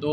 2